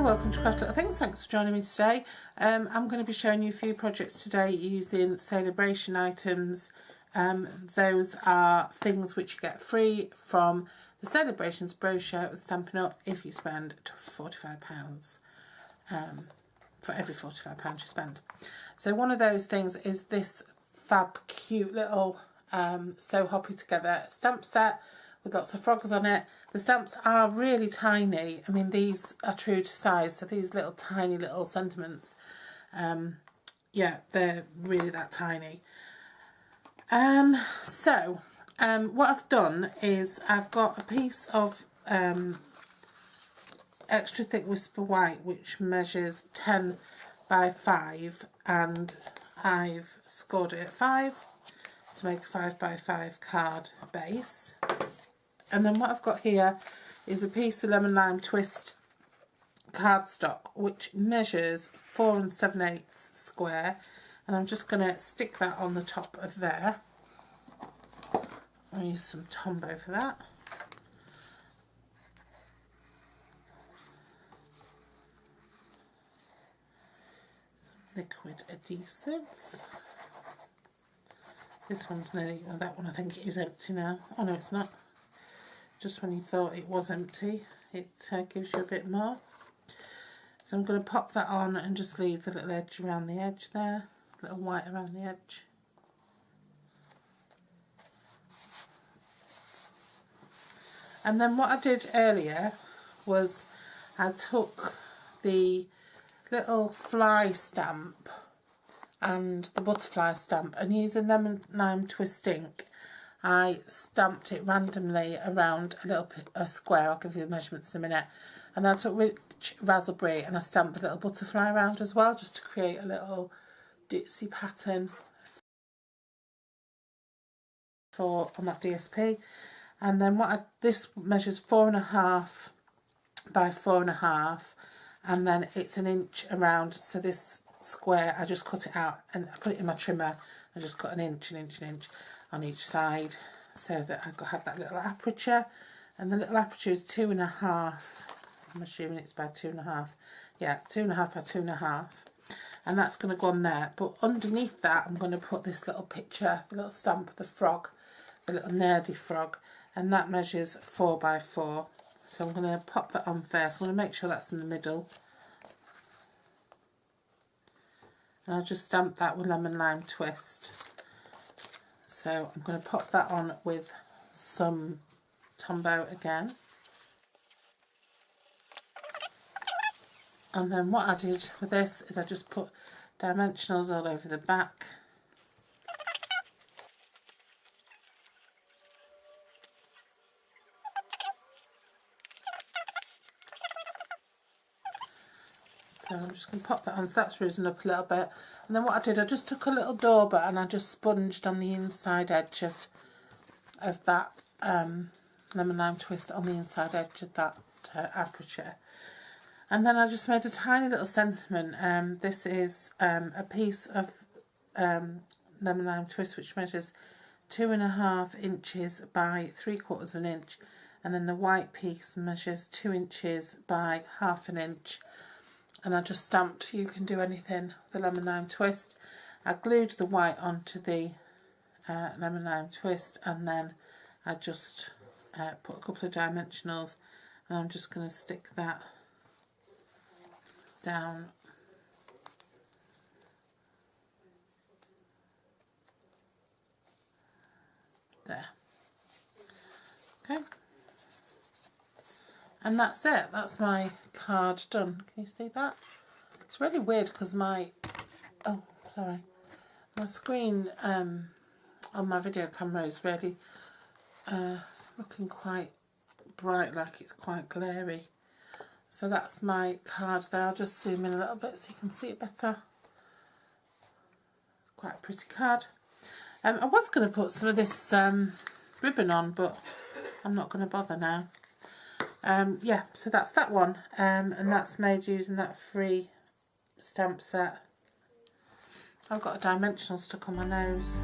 welcome to Craft Little Things. Thanks for joining me today. I'm going to be showing you a few projects today using Saleabration items. Those are things which you get free from the Saleabrations brochure with Stampin' Up if you spend £45 for every £45 you spend. So one of those things is this fab cute little Sew Hoppy Together stamp set with lots of frogs on it. The stamps are really tiny. I mean, these are true to size, so these little tiny little sentiments, yeah, they're really that tiny. What I've done is I've got a piece of extra thick Whisper White which measures 10 by 5, and I've scored it at 5 to make a 5 by 5 card base. And then what I've got here is a piece of Lemon Lime Twist cardstock which measures 4 7/8 square, and I'm just going to stick that on the top of there. I'll use some Tombow for that. Some liquid adhesive. This one's nearly, oh, that one I think is empty now. Oh no, it's not. Just when you thought it was empty, it gives you a bit more. So I'm going to pop that on and just leave the little edge around the edge there, little white around the edge. And then what I did earlier was I took the little fly stamp and the butterfly stamp, and using Lemon Lime Twist ink, I stamped it randomly around a square. I'll give you the measurements in a minute. And then I took Rich Raspberry and I stamped the little butterfly around as well, just to create a little ditzy pattern on that DSP. And then this measures 4.5 by 4.5, and then it's 1 inch around. So this square, I just cut it out and I put it in my trimmer. I just cut 1 inch, 1 inch, 1 inch on each side, so that I had that little aperture. And the little aperture is 2.5. I'm assuming it's by 2.5. Yeah, 2.5 by 2.5, and that's going to go on there. But underneath that, I'm going to put this little picture, the little stamp of the frog, the little nerdy frog, and that measures 4 by 4. So I'm going to pop that on first. I'm going to make sure that's in the middle, and I'll just stamp that with Lemon Lime Twist. So I'm going to pop that on with some Tombow again. And then what I did with this is I just put dimensionals all over the back. So I'm just going to pop that on, so that's risen up a little bit. And then what I did, I just took a little dauber and I just sponged on the inside edge of that Lemon Lime Twist, on the inside edge of that aperture. And then I just made a tiny little sentiment. This is a piece of Lemon Lime Twist which measures 2.5 inches by 3/4 inch, and then the white piece measures 2 inches by 1/2 inch. And I just stamped, you can do anything with the Lemon Lime Twist. I glued the white onto the Lemon Lime Twist, and then I just put a couple of dimensionals, and I'm just going to stick that down there. Okay. And that's it. That's my card done. Can you see that? It's really weird because my screen on my video camera is really looking quite bright, like it's quite glary. So that's my card there. I'll just zoom in a little bit so you can see it better. It's quite a pretty card. I was going to put some of this ribbon on, but I'm not going to bother now. Yeah, so that's that one, and that's made using that free stamp set. I've got a dimensional stuck on my nose.